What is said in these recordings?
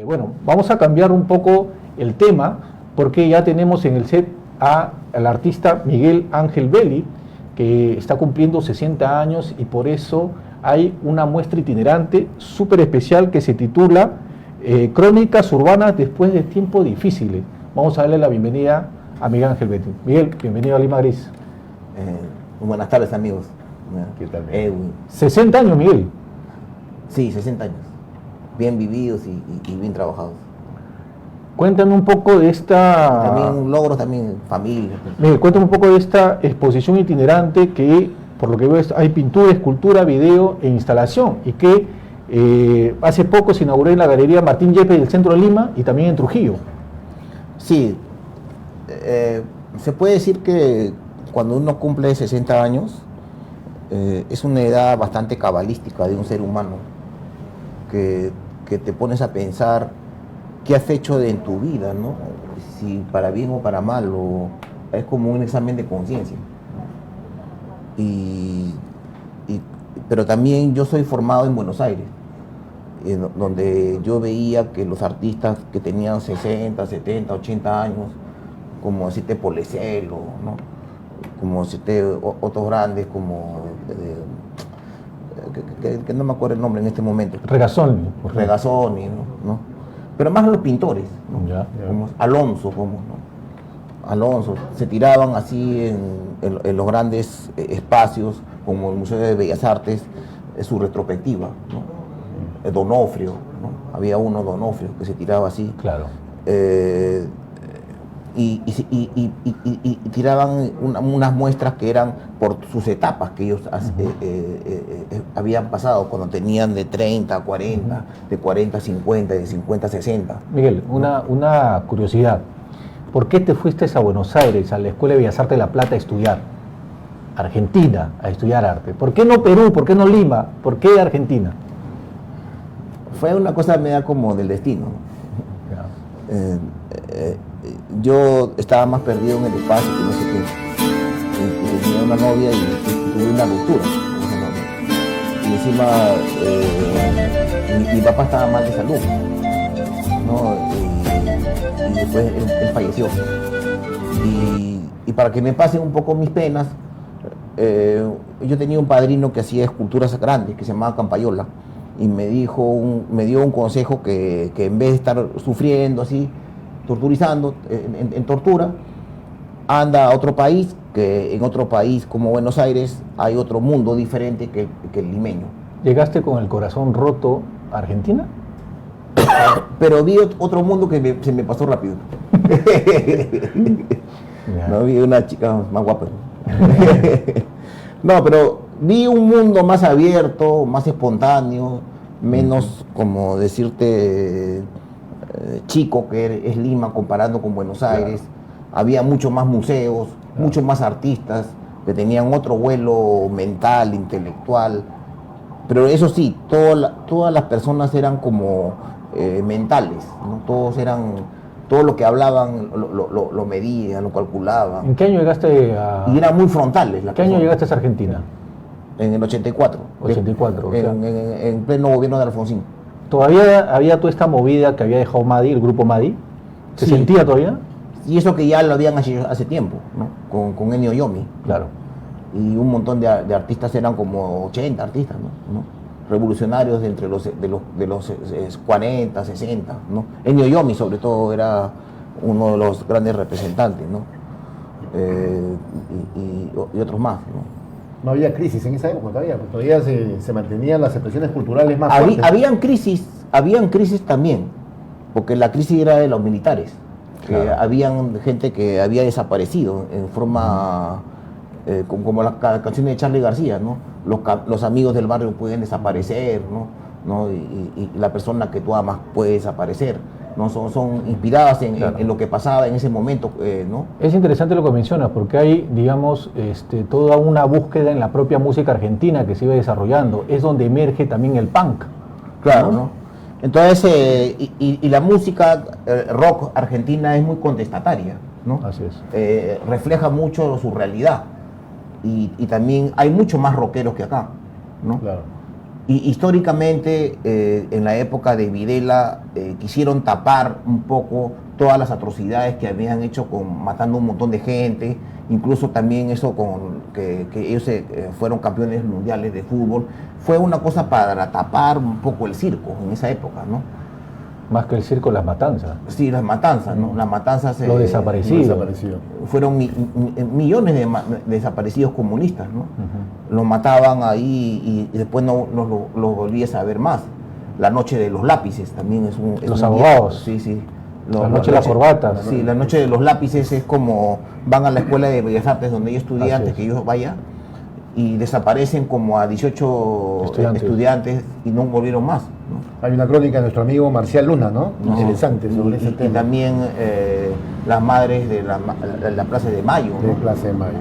Bueno, vamos a cambiar un poco el tema porque ya tenemos en el set al artista Miguel Ángel Belli, que está cumpliendo 60 años y por eso hay una muestra itinerante súper especial que se titula Crónicas Urbanas después de tiempos difíciles. Vamos a darle la bienvenida a Miguel Ángel Belli. Miguel, bienvenido a Lima Gris. Buenas tardes, amigos. ¿Qué tal? 60 años, Miguel. Sí, 60 años. Bien vividos y bien trabajados. Cuéntame un poco de esta... También logros, también familia. Miguel, cuéntame un poco de esta exposición itinerante que, por lo que veo, hay pintura, escultura, video e instalación, y que hace poco se inauguró en la Galería Martín Yepes del centro de Lima y también en Trujillo. Sí, se puede decir que cuando uno cumple 60 años, es una edad bastante cabalística de un ser humano, que te pones a pensar qué has hecho en tu vida, ¿no? Si para bien o para mal, es como un examen de conciencia. Pero también yo soy formado en Buenos Aires, donde yo veía que los artistas que tenían 60, 70, 80 años, como decirte Polecelo, ¿no? Como decirte otros grandes, como que no me acuerdo el nombre en este momento. Regazzoni, ¿no? Pero más los pintores, ¿no? Ya. Como Alonso, ¿no? Alonso, se tiraban así en los grandes espacios, como el Museo de Bellas Artes, su retrospectiva, ¿no? Donofrio, ¿no? Había uno, Donofrio, que se tiraba así. Claro. Y tiraban unas muestras que eran por sus etapas que ellos habían pasado cuando tenían de 30 a 40, de 40 a 50, de 50 a 60. Miguel, una curiosidad. ¿Por qué te fuiste a Buenos Aires, a la Escuela de Bellas Artes de La Plata, a estudiar? Argentina, a estudiar arte. ¿Por qué no Perú? ¿Por qué no Lima? ¿Por qué Argentina? Fue una cosa media como del destino. Ya. Yo estaba más perdido en el espacio que no sé qué. Tenía una novia y tuve una ruptura con esa novia. Y encima mi papá estaba mal de salud, ¿no? Y después él falleció. Y para que me pasen un poco mis penas, yo tenía un padrino que hacía esculturas grandes, que se llamaba Campayola, y me dio un consejo que en vez de estar sufriendo así, torturizando, en tortura, anda a otro país, que en otro país como Buenos Aires hay otro mundo diferente que el limeño. ¿Llegaste con el corazón roto a Argentina? Pero vi otro mundo que se me pasó rápido. No, vi una chica más guapa. No, pero vi un mundo más abierto, más espontáneo, menos, como decirte, chico que es Lima comparando con Buenos Aires. Claro. Había mucho más museos, muchos más artistas que tenían otro vuelo mental, intelectual. Pero eso sí, todas las personas eran como mentales, ¿no? Todo lo que hablaban lo medían, lo calculaban. ¿En qué año llegaste a...? Y eran muy frontales. ¿En qué año llegaste a Argentina? En el 84. 84, en pleno gobierno de Alfonsín. ¿Todavía había toda esta movida que había dejado Madi, el grupo Madi? ¿Se sentía todavía? Y eso que ya lo habían hecho hace tiempo, ¿no? Con Ennio Yomi. Claro. Y un montón de artistas, eran como 80 artistas, ¿no? Revolucionarios de los 40, 60, ¿no? Ennio Yomi, sobre todo, era uno de los grandes representantes, ¿no? Y otros más, ¿no? No había crisis en esa época todavía se mantenían las expresiones culturales más fuertes. Habían crisis también, porque la crisis era de los militares, que habían gente que había desaparecido en forma, como la canción de Charly García, ¿no? Los amigos del barrio pueden desaparecer, ¿no? Y la persona que tú amas puede desaparecer, ¿no? Son inspiradas en lo que pasaba en ese momento, ¿no? Es interesante lo que mencionas, porque hay, digamos, toda una búsqueda en la propia música argentina que se iba desarrollando. Es donde emerge también el punk. Claro, ¿no? Entonces, y la música rock argentina es muy contestataria, ¿no? Así es. Refleja mucho su realidad. Y también hay mucho más rockeros que acá, ¿no? Claro. Y históricamente, en la época de Videla, quisieron tapar un poco todas las atrocidades que habían hecho matando un montón de gente, incluso también eso que ellos fueron campeones mundiales de fútbol. Fue una cosa para tapar un poco el circo en esa época, ¿no? Más que el circo, las matanzas. Sí, las matanzas, ¿no? Las matanzas... Lo desaparecido. Fueron millones de desaparecidos comunistas, ¿no? Los mataban ahí y después no los volvías a ver más. La noche de los lápices también es los abogados. Sí, sí. La noche de las corbatas. Sí, la noche de los lápices es como van a la escuela de Bellas Artes donde yo estudié antes que yo vaya y desaparecen como a 18 estudiantes y no volvieron más, ¿no? Hay una crónica de nuestro amigo Marcial Luna, ¿no? Interesante sobre ese tema. Y también las madres de la Plaza de Mayo, ¿no? De Plaza de Mayo.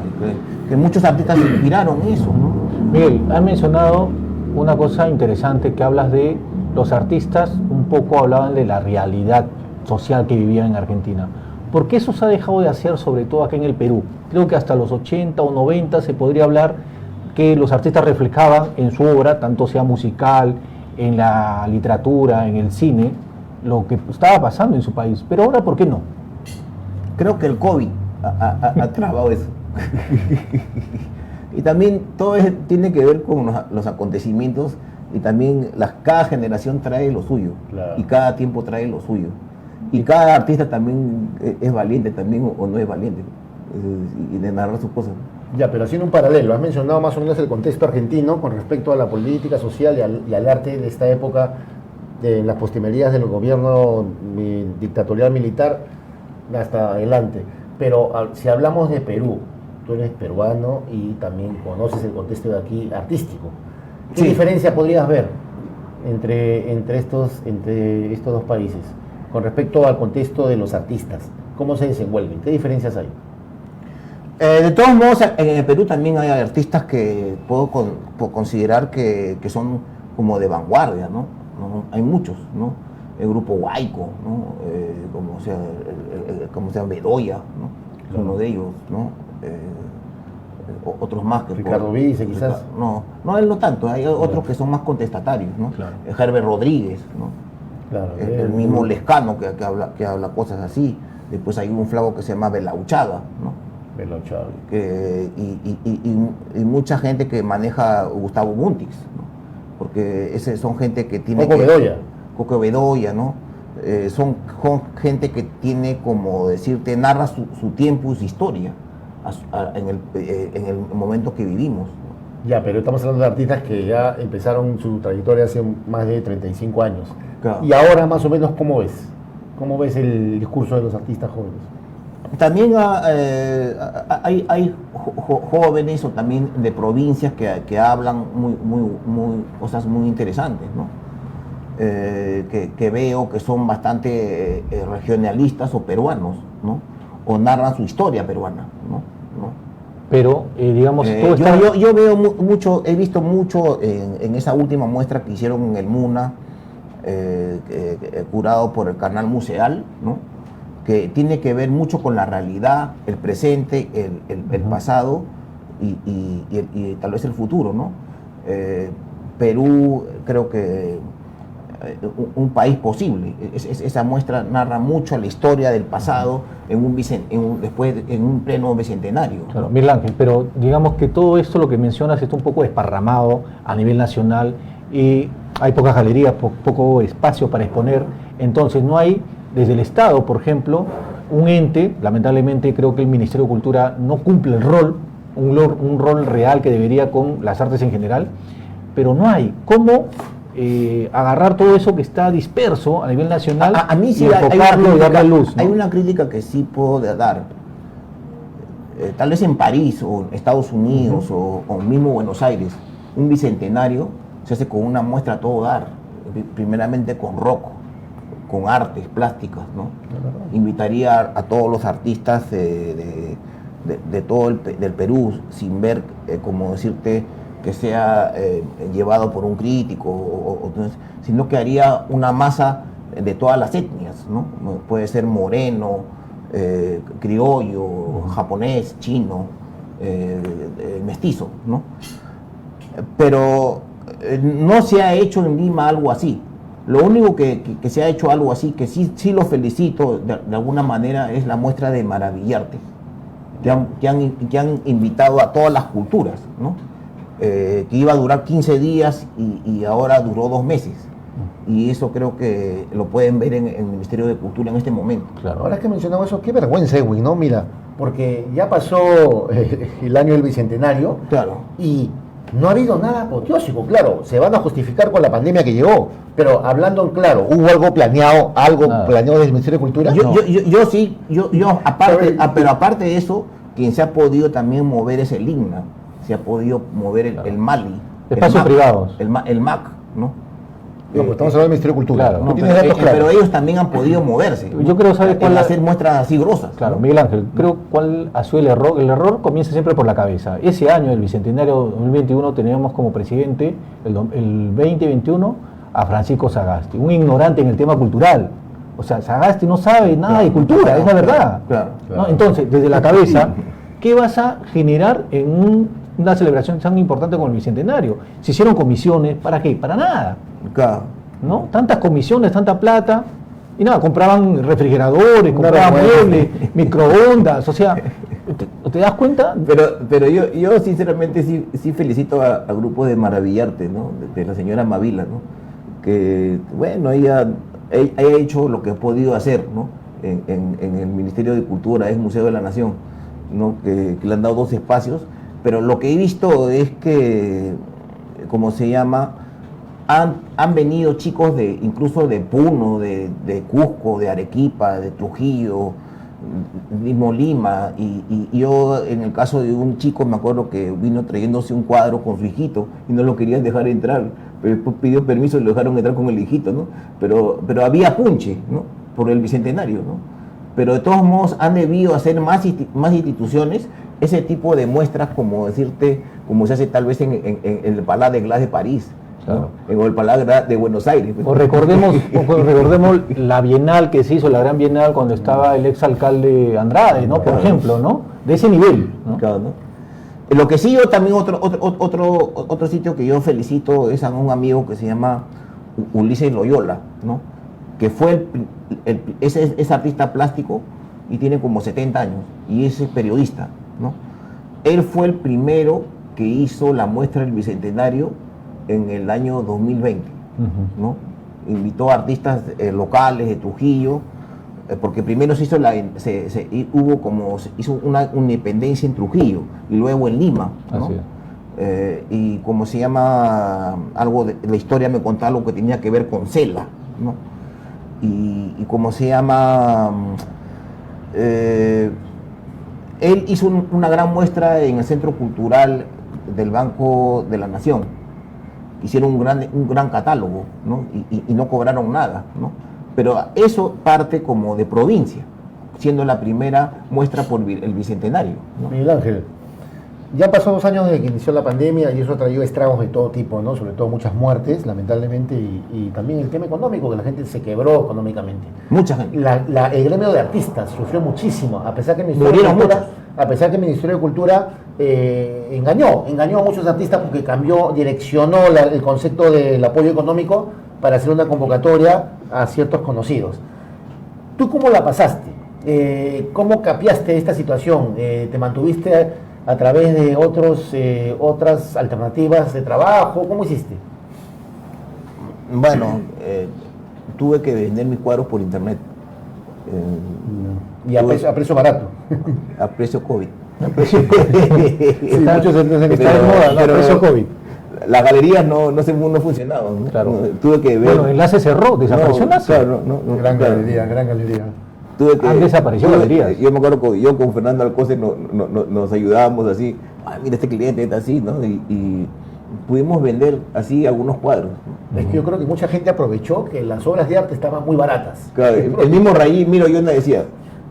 Que muchos artistas inspiraron eso, ¿no? Miguel, has mencionado una cosa interesante que hablas de los artistas, un poco hablaban de la realidad social que vivían en Argentina. ¿Por qué eso se ha dejado de hacer, sobre todo acá en el Perú? Creo que hasta los 80 o 90 se podría hablar que los artistas reflejaban en su obra, tanto sea musical, en la literatura, en el cine, lo que estaba pasando en su país. Pero ahora, ¿por qué no? Creo que el COVID ha trabado eso. Y también todo tiene que ver con los acontecimientos y también cada generación trae lo suyo. Claro. Y cada tiempo trae lo suyo. Y cada artista también es valiente también o no es valiente y de narrar sus cosas. Ya, pero haciendo un paralelo, has mencionado más o menos el contexto argentino con respecto a la política social y al arte de esta época, de las postrimerías del gobierno dictatorial militar hasta adelante. Pero si hablamos de Perú, tú eres peruano y también conoces el contexto de aquí artístico. ¿Qué diferencia podrías ver entre estos dos países con respecto al contexto de los artistas? ¿Cómo se desenvuelven? ¿Qué diferencias hay? De todos modos, en el Perú también hay artistas que puedo considerar que son como de vanguardia, ¿no? Hay muchos, ¿no? El grupo Huayco, ¿no? como sea Bedoya, ¿no? Claro. Uno de ellos, ¿no? Otros más que... Ricardo Vice, quizás. No, él no tanto, hay otros que son más contestatarios, ¿no? Claro. Herbert Rodríguez, ¿no? Claro, el mismo Lescano que habla cosas así. Después hay un flaco que se llama Belauchaga, ¿no? Y mucha gente que maneja Gustavo Muntix, ¿no? Porque son gente que tiene... Coco Bedoya, ¿no? Son gente que tiene, como decirte, narra su tiempo y su historia en el momento que vivimos, ¿no? Ya, pero estamos hablando de artistas que ya empezaron su trayectoria hace más de 35 años. Claro. Y ahora, más o menos, ¿cómo ves? ¿Cómo ves el discurso de los artistas jóvenes? También hay jóvenes o también de provincias que hablan cosas muy interesantes, ¿no? Que veo que son bastante regionalistas o peruanos, ¿no? O narran su historia peruana, ¿no? Pero, digamos, yo veo mucho, he visto mucho en esa última muestra que hicieron en el MUNA, curado por el canal Museal, ¿no? Que tiene que ver mucho con la realidad, el presente, el pasado y tal vez el futuro, ¿no? Perú, creo que un país posible. Esa muestra narra mucho la historia del pasado en un pleno bicentenario. Claro, Miguel Ángel, pero digamos que todo esto, lo que mencionas, está un poco desparramado a nivel nacional y hay pocas galerías, poco espacio para exponer. Entonces no hay, desde el Estado, por ejemplo, un ente, lamentablemente creo que el Ministerio de Cultura no cumple el rol, un rol real que debería con las artes en general, pero no hay cómo agarrar todo eso que está disperso a nivel nacional a mí sí y enfocarlo y darle luz, ¿no? Hay una crítica que sí puedo dar. Tal vez en París o en Estados Unidos o mismo Buenos Aires, un bicentenario se hace con una muestra a todo dar, primeramente con rock, con artes plásticas, ¿no? Invitaría a todos los artistas de todo del Perú, sin ver, como decirte, que sea llevado por un crítico, sino que haría una masa de todas las etnias, ¿no? Puede ser moreno, criollo, japonés, chino, mestizo, ¿no? Pero no se ha hecho en Lima algo así. Lo único que se ha hecho algo así, que sí lo felicito de alguna manera, es la muestra de Maravillarte, que han invitado a todas las culturas, ¿no? Que iba a durar 15 días y ahora duró 2 meses. Y eso creo que lo pueden ver en el Ministerio de Cultura en este momento. Claro. Ahora que mencionaba eso, qué vergüenza, Edwin, ¿no? Mira, porque ya pasó el año del Bicentenario, Claro. Y no ha habido nada apoteósico, claro, se van a justificar con la pandemia que llegó, pero hablando en claro, ¿hubo algo planeado desde el Ministerio de Cultura? Yo sí, aparte, pero aparte de eso, quien se ha podido también mover es el INNA, se ha podido mover el MALI. Espacios privados. El MAC, ¿no? No, pues estamos hablando del Ministerio de Cultura. Claro. ¿Tú tienes datos claros? Pero ellos también han podido moverse. Yo creo, ¿sabe cuál? hacer muestras así grosas. Claro, ¿no? Miguel Ángel, creo cuál ha sido el error. El error comienza siempre por la cabeza. Ese año, el Bicentenario 2021, teníamos como presidente, el 2021, a Francisco Sagasti, un ignorante en el tema cultural. O sea, Sagasti no sabe nada de cultura, es la verdad. Claro. ¿No? Entonces, desde la cabeza, ¿qué vas a generar en una celebración tan importante como el Bicentenario? Se hicieron comisiones, ¿para qué? Para nada. Claro. ¿No? Tantas comisiones, tanta plata, y nada, compraban refrigeradores, compraban muebles, microondas, o sea, ¿te das cuenta? Pero yo sinceramente sí felicito al grupo de Maravillarte, ¿no? De la señora Mavila, ¿no? Que, bueno, ella ha hecho lo que ha podido hacer, ¿no? En el Ministerio de Cultura, es Museo de la Nación, ¿no? Que le han dado 2 espacios, pero lo que he visto es que, ¿cómo se llama? Han venido chicos incluso de Puno, de Cusco, de Arequipa, de Trujillo, mismo Lima, y yo en el caso de un chico me acuerdo que vino trayéndose un cuadro con su hijito y no lo querían dejar entrar, pero después pidió permiso y lo dejaron entrar con el hijito, ¿no? Pero había punche, ¿no? Por el Bicentenario, ¿no? Pero de todos modos han debido hacer más instituciones ese tipo de muestras, como decirte, como se hace tal vez en el Palais de Glace de París. Claro. En el Palais de Buenos Aires. O recordemos la Bienal que se hizo, la gran Bienal, cuando estaba el exalcalde Andrade, ¿no? Por ejemplo, ¿no? De ese nivel, ¿no? Claro, ¿no? Lo que sí, yo también otro sitio que yo felicito es a un amigo que se llama Ulises Loyola, ¿no? Que fue es artista plástico y tiene como 70 años y es periodista, ¿no? Él fue el primero que hizo la muestra del Bicentenario en el año 2020, ¿no? Invitó a artistas locales de Trujillo, porque primero se hizo hizo una independencia en Trujillo y luego en Lima, ¿no? Así es. Y como se llama, algo de la historia me contaba algo que tenía que ver con Cela, ¿no? Y como se llama, él hizo una gran muestra en el Centro Cultural del Banco de la Nación. Hicieron un gran catálogo, ¿no? Y no cobraron nada, ¿no? Pero eso parte como de provincia, siendo la primera muestra por el Bicentenario, ¿no? Miguel Ángel, ya pasó 2 años desde que inició la pandemia y eso ha traído estragos de todo tipo, ¿no? Sobre todo muchas muertes, lamentablemente, y también el tema económico, que la gente se quebró económicamente. Mucha gente. El gremio de artistas sufrió muchísimo, a pesar que el Ministerio de Cultura engañó a muchos artistas porque direccionó el concepto del apoyo económico para hacer una convocatoria a ciertos conocidos. ¿Tú cómo la pasaste? ¿Cómo capeaste esta situación? ¿Te mantuviste a través de otras alternativas de trabajo? ¿Cómo hiciste? Bueno, tuve que vender mis cuadros por internet. Y a precio barato. A precio COVID. Sí, muchos están de moda, ¿no? pero Precio COVID. Las galerías no funcionaban, ¿no? Claro. Tuve que ver. Bueno, Enlace cerró, desapareció Enlace. Claro, Gran claro. galería. Han desaparecido galerías. Yo me acuerdo que yo con Fernando Alcocer nos ayudábamos así. Mira, este cliente está así, ¿no? Y pudimos vender así algunos cuadros. Es que yo creo que mucha gente aprovechó que las obras de arte estaban muy baratas. Claro, el mismo Raí, Miro Yonda decía,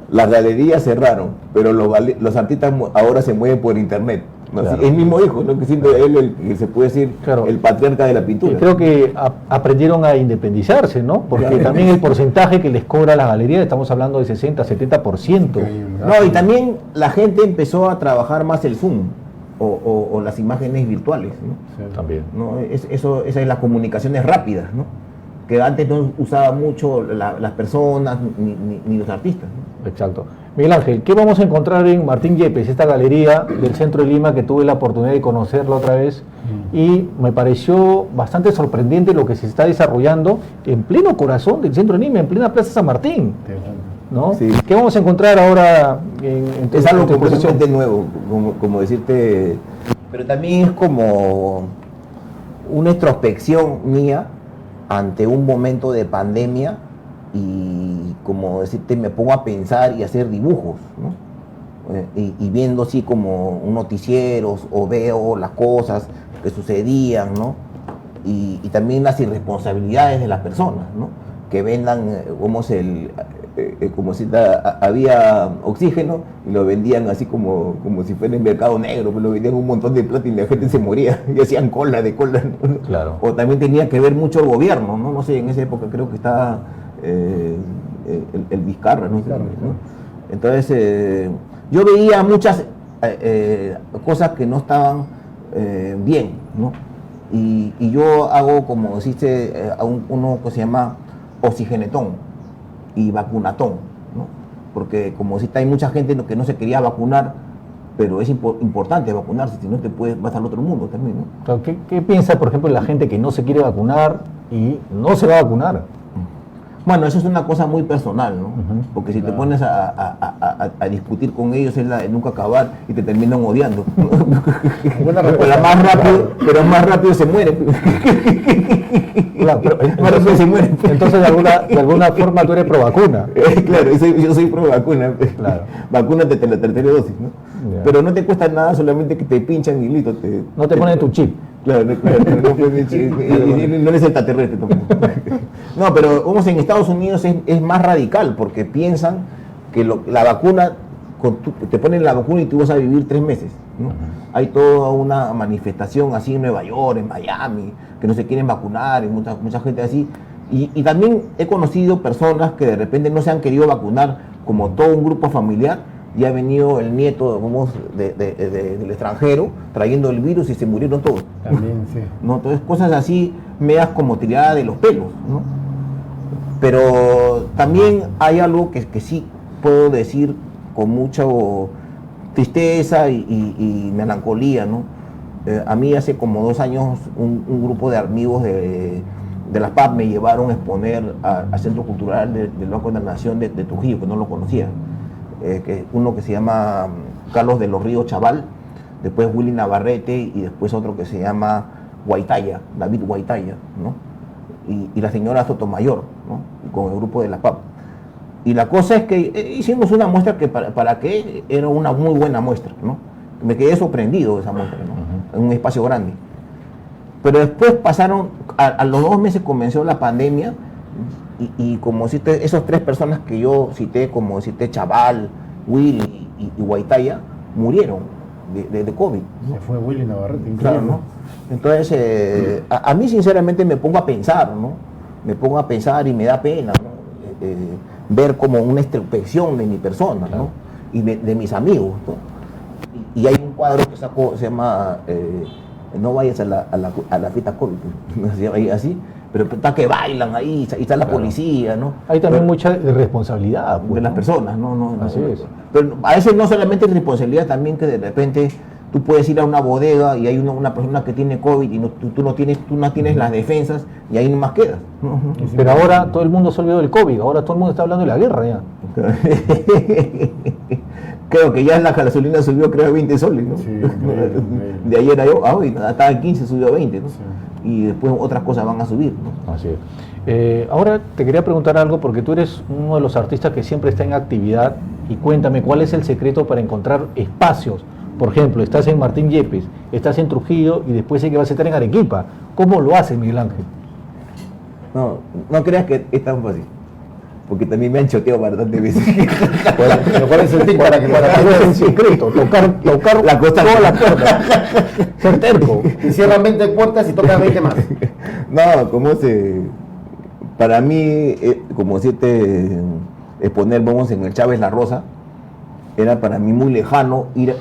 las galerías cerraron, pero los artistas ahora se mueven por internet. ¿No? Claro. Él mismo dijo, ¿no? Que siendo él el se puede decir, claro, el patriarca de la pintura. Y creo que aprendieron a independizarse, ¿no? Porque claro, también el porcentaje que les cobra las galerías, estamos hablando de 60, 70%. No, y también la gente empezó a trabajar más el Zoom. o las imágenes virtuales, ¿no? Sí. También. ¿No? Esas son las comunicaciones rápidas, ¿no? Que antes no usaba mucho las personas ni los artistas, ¿no? Exacto. Miguel Ángel, ¿qué vamos a encontrar en Martín Yepes, esta galería del centro de Lima que tuve la oportunidad de conocerla otra vez? Y me pareció bastante sorprendente lo que se está desarrollando en pleno corazón del centro de Lima, en plena Plaza San Martín, ¿no? Sí. ¿Qué vamos a encontrar ahora en Es algo esta exposición? completamente nuevo, como decirte, pero también es como una introspección mía ante un momento de pandemia y como decirte, me pongo a pensar y a hacer dibujos, ¿no? Y viendo así como un noticiero o veo las cosas que sucedían, ¿no? Y también las irresponsabilidades de las personas, ¿no? Que vendan, como si había oxígeno y lo vendían así como si fuera en mercado negro, pero lo vendían un montón de plata y la gente se moría y hacían cola, ¿no? Claro. O también tenía que ver mucho el gobierno, ¿no? No sé, en esa época creo que estaba el Vizcarra, ¿no? Vizcarra, ¿no? Entonces, yo veía muchas cosas que no estaban bien, ¿no? Y yo hago, como deciste, uno que se llama oxigenetón y vacunatón, ¿no? Porque como deciste, hay mucha gente que no se quería vacunar, pero es importante vacunarse, si no te vas al otro mundo también, ¿no? Claro, ¿qué piensa, por ejemplo, la gente que no se quiere vacunar y no se va a vacunar? Bueno, eso es una cosa muy personal, ¿no? Ujú. Porque si Claro. te pones a discutir con ellos es la de nunca acabar y te terminan odiando. Buena Pero respuesta. más rápido se mueren. Claro, pero Más rápido se mueren. entonces de alguna forma tú eres pro vacuna. Claro, yo soy pro vacuna. Claro. Vacúnate de la tercera dosis, ¿no? Ya. Pero no te cuesta nada, solamente que te pinchan y listo. No te ponen tu chip. Claro, no eres extraterrestre tampoco. No, pero vamos, en Estados Unidos es más radical porque piensan que la vacuna, te ponen la vacuna y tú vas a vivir 3 meses, ¿no? Hay toda una manifestación así en Nueva York, en Miami, que no se quieren vacunar, y mucha gente así. Y también he conocido personas que de repente no se han querido vacunar, como todo un grupo familiar. Ya ha venido el nieto, del extranjero, trayendo el virus y se murieron todos. También, sí. ¿No? Entonces, cosas así, medias como tirada de los pelos, ¿no? Pero también hay algo que sí puedo decir con mucha tristeza y melancolía, ¿no? A mí hace como 2 años un grupo de amigos de la PAP me llevaron a exponer al Centro Cultural del Banco de la Nación de Trujillo, que no lo conocía. Uno que se llama Carlos de los Ríos Chaval, después Willy Navarrete y después otro que se llama Guaitaya, David Guaitaya, ¿no? Y la señora Sotomayor, ¿no? Con el grupo de la PAP. Y la cosa es que hicimos una muestra que para que era una muy buena muestra, ¿no? Me quedé sorprendido de esa muestra, ¿no? En un espacio grande. Pero después pasaron, a los 2 meses comenzó la pandemia. Y como cité, esas 3 personas que yo cité, como cité Chaval, Willy y Guaitaya, murieron de COVID, ¿no? Se fue Willy Navarrete. Claro, ¿no? Entonces, a mí sinceramente me pongo a pensar, ¿no? Me pongo a pensar y me da pena, ¿no? Ver como una introspección de mi persona, ¿no? Y de mis amigos, ¿no? Y hay un cuadro que sacó, se llama No vayas a la fiesta COVID, ¿no? Se llama ahí así. Pero está que bailan ahí, y está la policía, ¿no? Hay también Pero, mucha responsabilidad. Pues, de las ¿no? personas, ¿no? Así es. Pero a veces no solamente es responsabilidad, también que de repente tú puedes ir a una bodega y hay una persona que tiene COVID y tú no tienes las defensas y ahí nomás quedas, ¿no? Pero ahora todo el mundo se olvidó del COVID, ahora todo el mundo está hablando de la guerra ya. Creo que ya la gasolina subió, creo, a 20 soles, ¿no? Sí, increíble. De ayer a hoy, estaba en 15, subió a 20, ¿no? Sí. Y después otras cosas van a subir, ¿no? Así es. Ahora te quería preguntar algo porque tú eres uno de los artistas que siempre está en actividad y cuéntame cuál es el secreto para encontrar espacios. Por ejemplo, estás en Martín Yepes, estás en Trujillo y después sé que vas a estar en Arequipa. ¿Cómo lo hace Miguel Ángel? No creas que es tan fácil, porque también me han choteado bastantes veces. Pero ¿cuál es el tip para que ¿Cuál es el secreto? Tocar La constancia. todas las puertas. Ser terco. Y cierran 20 puertas y tocan 20 más. No, para mí, como decirte, exponer, vamos, en el Chávez La Rosa, era para mí muy lejano ir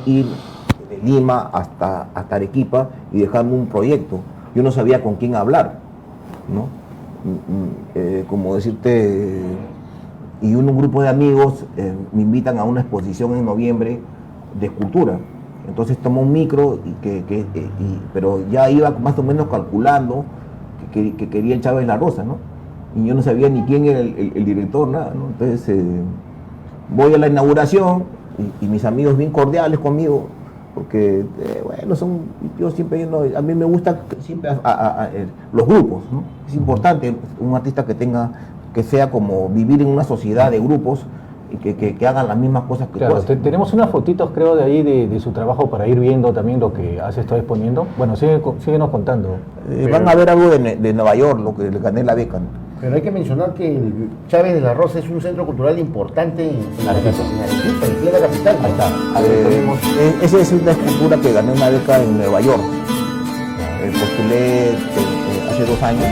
Lima hasta Arequipa y dejarme un proyecto. Yo no sabía con quién hablar, ¿no? Como decirte, y un grupo de amigos me invitan a una exposición en noviembre de escultura. Entonces tomo un micro, pero ya iba más o menos calculando que quería el Chávez La Rosa, ¿no? Y yo no sabía ni quién era el director, nada, ¿no? Entonces voy a la inauguración y mis amigos bien cordiales conmigo, porque, bueno, yo siempre, a mí me gusta siempre los grupos, ¿no? Es importante un artista que sea como vivir en una sociedad de grupos y que hagan las mismas cosas que claro, tú haces. Tenemos unas fotitos, creo, de ahí de su trabajo para ir viendo también lo que has estado exponiendo. Bueno, síguenos contando. Van a ver algo de Nueva York, lo que le gané la beca, ¿no? Pero hay que mencionar que el Chávez de la Rosa es un centro cultural importante en Arequipa, en plena capital. Ahí está. Esa es una escultura que gané una beca en Nueva York. Postulé hace 2 años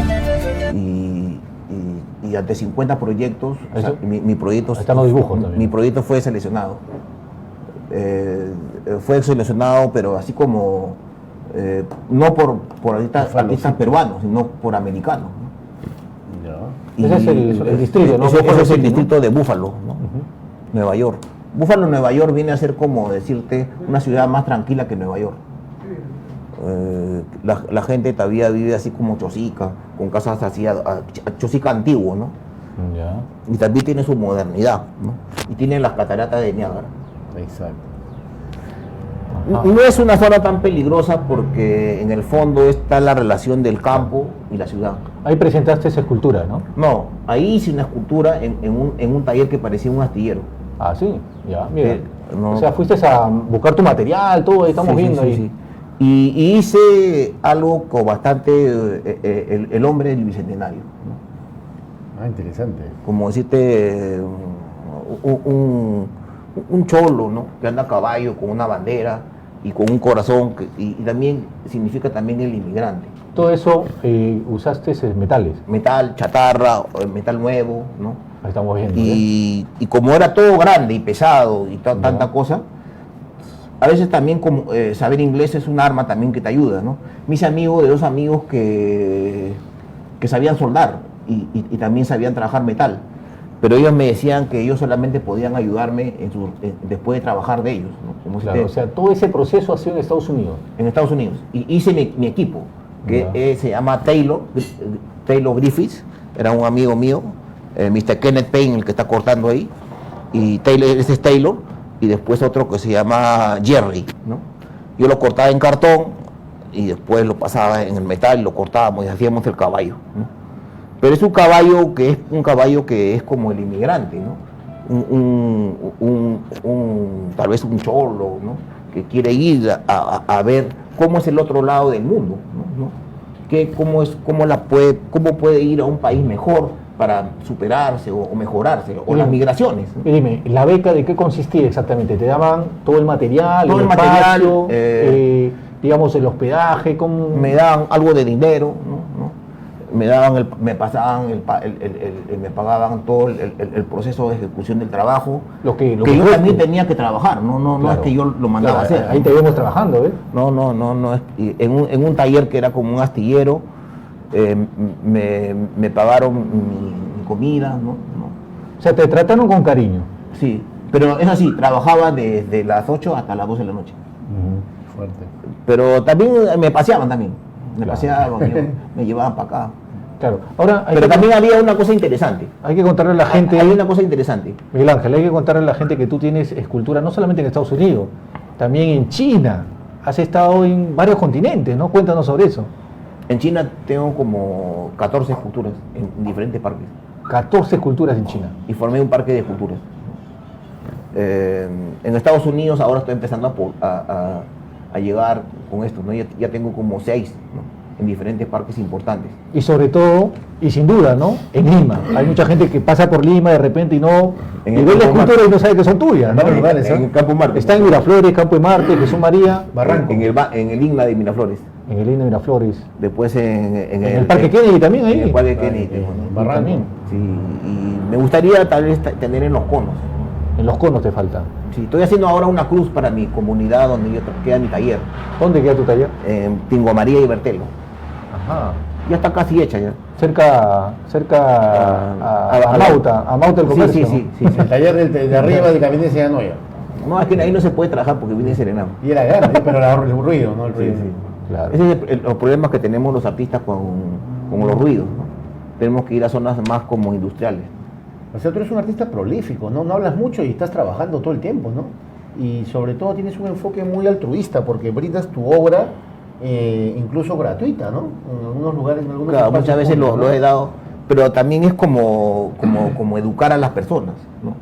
y ante 50 proyectos, o sea, mi proyecto, están los dibujos también. Mi proyecto fue seleccionado. Fue seleccionado, pero así como no por artistas peruanos, sino por americanos, ¿no? Ese es el distrito, ¿no? Ese es el distrito de Búfalo, ¿no? Nueva York. Búfalo, Nueva York viene a ser como decirte una ciudad más tranquila que Nueva York. La gente todavía vive así como chosica, con casas así, chosica antiguo, ¿no? Ya. Y también tiene su modernidad, ¿no? Y tiene las cataratas de Niágara. Exacto. No es una zona tan peligrosa porque en el fondo está la relación del campo y la ciudad. Ahí presentaste esa escultura, ¿no? No, ahí hice una escultura en un taller que parecía un astillero. Ah, sí, ya, mira. No. O sea, fuiste a buscar tu material, todo, ahí estamos viendo ahí. Sí. Y hice algo con bastante el hombre del bicentenario, ¿no? Ah, interesante. Como decirte un cholo, ¿no? Que anda a caballo con una bandera y con un corazón y también significa también el inmigrante. Todo eso usaste metales. Metal, chatarra, metal nuevo, ¿no? Ahí estamos viendo. Y como era todo grande y pesado y tanta cosa, a veces también como, saber inglés es un arma también que te ayuda, ¿no? Mis amigos, de 2 amigos que sabían soldar y también sabían trabajar metal, pero ellos me decían que ellos solamente podían ayudarme después de trabajar de ellos, ¿no? Como claro, o sea, todo ese proceso ha sido en Estados Unidos. En Estados Unidos. Y hice mi equipo, que se llama Taylor Griffiths, era un amigo mío, Mr. Kenneth Payne, el que está cortando ahí, y ese es Taylor, y después otro que se llama Jerry, ¿no? Yo lo cortaba en cartón y después lo pasaba en el metal y lo cortábamos y hacíamos el caballo, ¿no? Pero es un caballo que es como el inmigrante, ¿no? Tal vez un cholo, ¿no? Que quiere ir a ver cómo es el otro lado del mundo, ¿no? Cómo puede ir a un país mejor para superarse o mejorarse, o las migraciones, ¿no? Y dime, ¿la beca de qué consistía exactamente? ¿Te daban todo el material, todo el espacio, material, digamos el hospedaje? ¿Cómo? Me daban algo de dinero, ¿no? Me pagaban todo el proceso de ejecución del trabajo, que yo también tenía que trababar, no es que yo lo mandaba a hacer. Ahí te vemos trabajando, ¿eh? No, en un taller que era como un astillero, me pagaron mi comida, ¿no? O sea, te trataron con cariño. Sí, pero es así, trabajaba desde las 8 hasta las 12 de la noche. Fuerte. Pero también me paseaban también. Me llevaban para acá. Claro. Ahora, pero también había una cosa interesante. Hay que contarle a la gente. Hay una cosa interesante. Miguel Ángel, hay que contarle a la gente que tú tienes escultura no solamente en Estados Unidos, también en China. Has estado en varios continentes, ¿no? Cuéntanos sobre eso. En China tengo como 14 esculturas en diferentes parques. 14 esculturas en China. Y formé un parque de esculturas. En Estados Unidos ahora estoy empezando a llegar con esto, ¿no? Ya tengo como 6, ¿no? En diferentes parques importantes. Y sobre todo, y sin duda, ¿no? En Lima. Hay mucha gente que pasa por Lima de repente y ve la escultura y no sabe que son tuyas, ¿no? En el Campo Marte. Está en Miraflores, Campo de Marte, Jesús María, Barranco. En el INLA de Miraflores. En el INLA de Miraflores. Después en el Parque Kennedy también ahí. En el Parque Kennedy. Barranco. También. Sí, y me gustaría tal vez tener en Los Conos. En Los Conos te falta. Sí, estoy haciendo ahora una cruz para mi comunidad donde queda mi taller, ¿Dónde queda tu taller? en Tingo María y Bertelo. Ajá. Ya está casi hecha ya. Cerca a Mauta, a Mauta el comercio. Sí. El taller de arriba de Cabinet de Anoya. No, es que ahí no se puede trabajar porque viene serenado. Y era grande, pero el ruido, ¿no? El ruido. Claro. Ese es los problemas que tenemos los artistas con los ruidos, ¿no? Tenemos que ir a zonas más como industriales. O sea, tú eres un artista prolífico, ¿no? No hablas mucho y estás trabajando todo el tiempo, ¿no? Y sobre todo tienes un enfoque muy altruista porque brindas tu obra incluso gratuita, ¿no? En algunos lugares, en algunos Claro, espacios muchas veces públicos, lo ¿no? he dado, pero también es como educar a las personas, ¿no?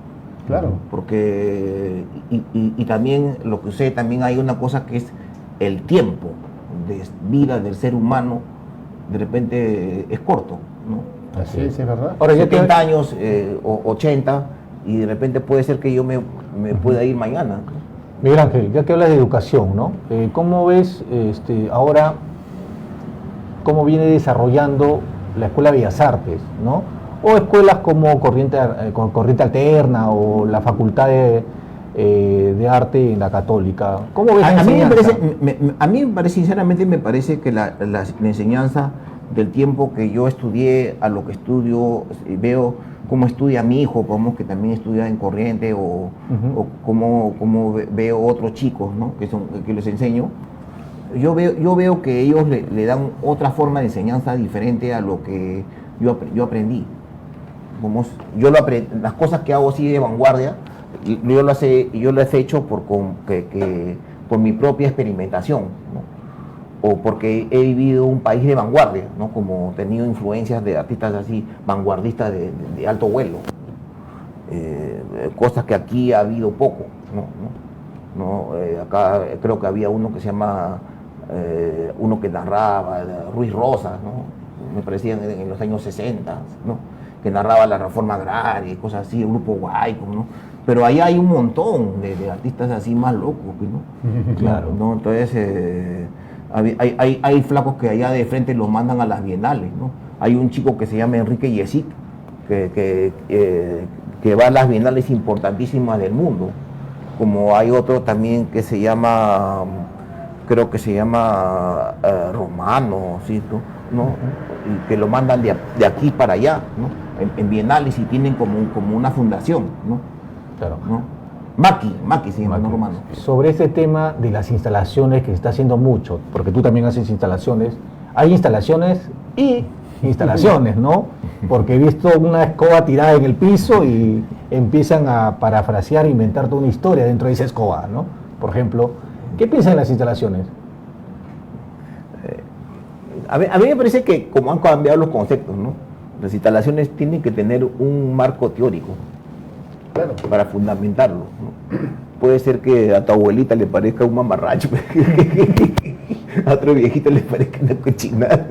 Claro. Porque, y también lo que sucede, también hay una cosa que es el tiempo de vida del ser humano, de repente es corto, ¿no? Así es verdad. Ahora, ya 70 que, años, o 80, y de repente puede ser que yo me pueda ir mañana. Miguel Ángel, ya que hablas de educación, ¿no? ¿Cómo ves ahora cómo viene desarrollando la Escuela de Bellas Artes, ¿no? O escuelas como Corriente Alterna o la Facultad de Arte en la Católica? ¿Cómo ves la A mí enseñanza? a mí me parece, sinceramente, me parece que la enseñanza del tiempo que yo estudié a lo que estudio, veo cómo estudia mi hijo, como que también estudia en Corriente, o cómo veo otros chicos, ¿no? que les enseño. Yo veo que ellos le dan otra forma de enseñanza diferente a lo que yo aprendí. Las cosas que hago así de vanguardia, yo las he hecho por mi propia experimentación, ¿no? O porque he vivido un país de vanguardia, ¿no? Como he tenido influencias de artistas así vanguardistas de alto vuelo, cosas que aquí ha habido poco, ¿no? Acá creo que había uno que se llama uno que narraba, Ruiz Rosas, ¿no? Me parecía en los años 60, ¿no? Que narraba la reforma agraria y cosas así, el grupo Guayco, ¿no? Pero ahí hay un montón de artistas así más locos, ¿no? Claro. ¿No? Entonces hay flacos que allá de frente los mandan a las bienales, ¿no? Hay un chico que se llama Enrique Yesic que va a las bienales importantísimas del mundo, como hay otro también que se llama, creo que se llama Romano, ¿sí? ¿No? Y que lo mandan de aquí para allá, ¿no? En bienales, y tienen como una fundación, ¿no? Claro. ¿No? Maki se llama, no Romano. Sobre este tema de las instalaciones, que se está haciendo mucho, porque tú también haces instalaciones, hay instalaciones y instalaciones, ¿no? Porque he visto una escoba tirada en el piso y empiezan a parafrasear e inventar toda una historia dentro de esa escoba, ¿no? Por ejemplo, ¿qué piensan de las instalaciones? A mí me parece que como han cambiado los conceptos, ¿no? Las instalaciones tienen que tener un marco teórico, Claro. para fundamentarlo, ¿no? Puede ser que a tu abuelita le parezca un mamarracho, a otro viejito le parezca una cochinada,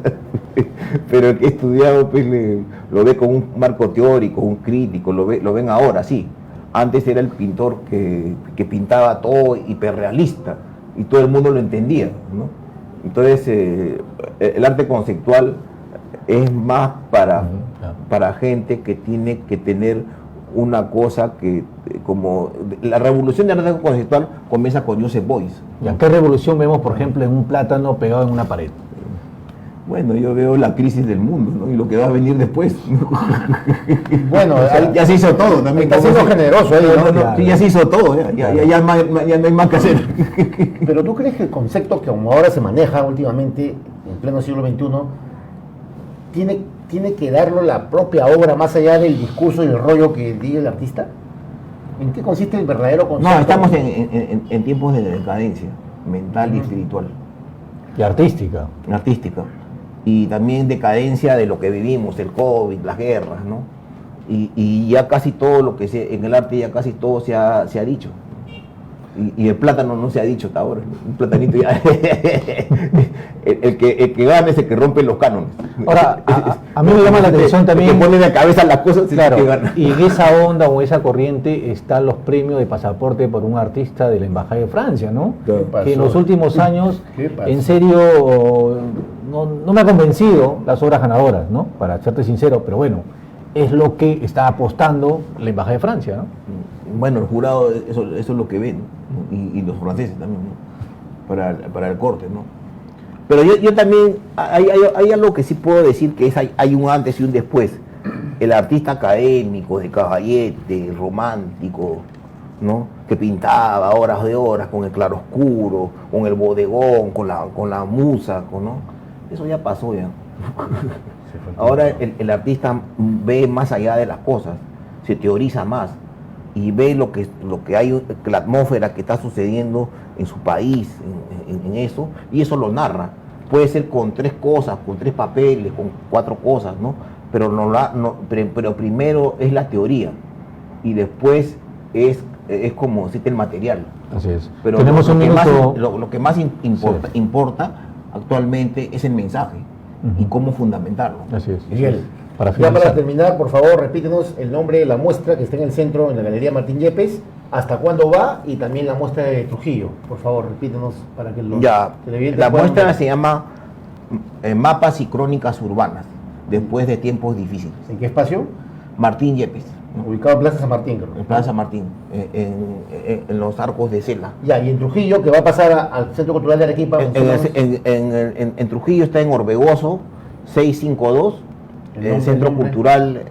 pero el que ha estudiado pues lo ve con un marco teórico, un crítico, lo ven ahora, sí. Antes era el pintor que pintaba todo hiperrealista y todo el mundo lo entendía, ¿no? Entonces el arte conceptual es más para gente que tiene que tener una cosa que, como la revolución del arte conceptual comienza con Joseph Beuys. ¿Y a qué revolución vemos, por ejemplo, en un plátano pegado en una pared? Bueno, yo veo la crisis del mundo, ¿no? Y lo que va a venir después. Bueno, ya se hizo todo también. Está siendo generoso ahí, ¿no? Claro. Sí, ya se hizo todo, ya no hay más que hacer. Pero ¿tú crees que el concepto que como ahora se maneja últimamente, en pleno siglo XXI, tiene que darlo la propia obra más allá del discurso y el rollo que diga el artista? ¿En qué consiste el verdadero concepto? No, estamos en tiempos de decadencia mental y espiritual, Y artística. artística. Y también decadencia de lo que vivimos, el COVID, las guerras, ¿no? Y ya casi todo lo que en el arte ya casi todo se ha dicho. Y el plátano no se ha dicho hasta ahora. Un platanito ya. el que gana es el que rompe los cánones. Ahora, a mí me llama la atención también. El que pone de cabeza las cosas, Claro, es el que gana. y en esa onda o esa corriente están los premios de pasaporte por un artista de la Embajada de Francia, ¿no? ¿Qué pasó? Que en los últimos años, ¿Qué pasó? en serio, no me ha convencido las obras ganadoras, ¿no? Para serte sincero, pero bueno, es lo que está apostando la Embajada de Francia, ¿no? Bueno, el jurado, eso es lo que ven, ¿no? Y los franceses también, ¿no? Para el corte, ¿no? Pero yo también, hay algo que sí puedo decir, que hay un antes y un después. El artista académico, de caballete, romántico, ¿no? Que pintaba horas de horas con el claroscuro, con el bodegón, con la musa, ¿no? Eso ya pasó ya. Ahora el artista ve más allá de las cosas, se teoriza más y ve lo que hay, la atmósfera que está sucediendo en su país, en eso, y eso lo narra. Puede ser con 3 cosas, con 3 papeles, con 4 cosas, ¿no? Pero primero es la teoría y después es como decirte el material. Así es. Pero tenemos un minuto. Lo que más importa actualmente es el mensaje y cómo fundamentarlo. Así es. Miguel, Para ya para finalizar. terminar, por favor, repítenos el nombre de la muestra que está en el centro, en la Galería Martín Yepes, hasta cuándo va y también la muestra de Trujillo. Por favor, repítenos para que los televidentes la puedan muestra ver. se llama Mapas y Crónicas Urbanas, después de tiempos difíciles. ¿En qué espacio? Martín Yepes, ¿no? Ubicado en Plaza San Martín, creo. En Plaza San Martín, en los arcos de Cela. Ya, y en Trujillo, que va a pasar al Centro Cultural de Arequipa. En Trujillo está en Orbegoso 652, el Centro Cultural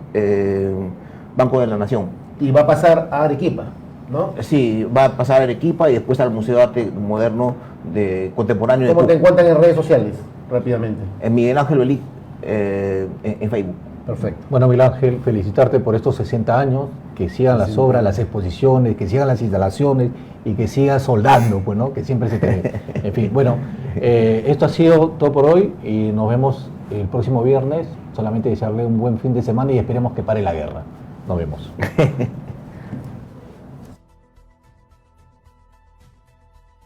Banco de la Nación. Y va a pasar a Arequipa, ¿no? Sí, va a pasar a Arequipa y después al Museo de Arte Moderno Contemporáneo de ¿Cómo te Cusco. encuentran en redes sociales? Rápidamente. En Miguel Ángel Belí, en Facebook. Perfecto. Bueno, Miguel Ángel, felicitarte por estos 60 años, que sigan las obras, las exposiciones, que sigan las instalaciones y que sigas soldando, pues, ¿no? Que siempre se te... En fin, bueno, esto ha sido todo por hoy y nos vemos el próximo viernes. Solamente desearle un buen fin de semana y esperemos que pare la guerra. Nos vemos.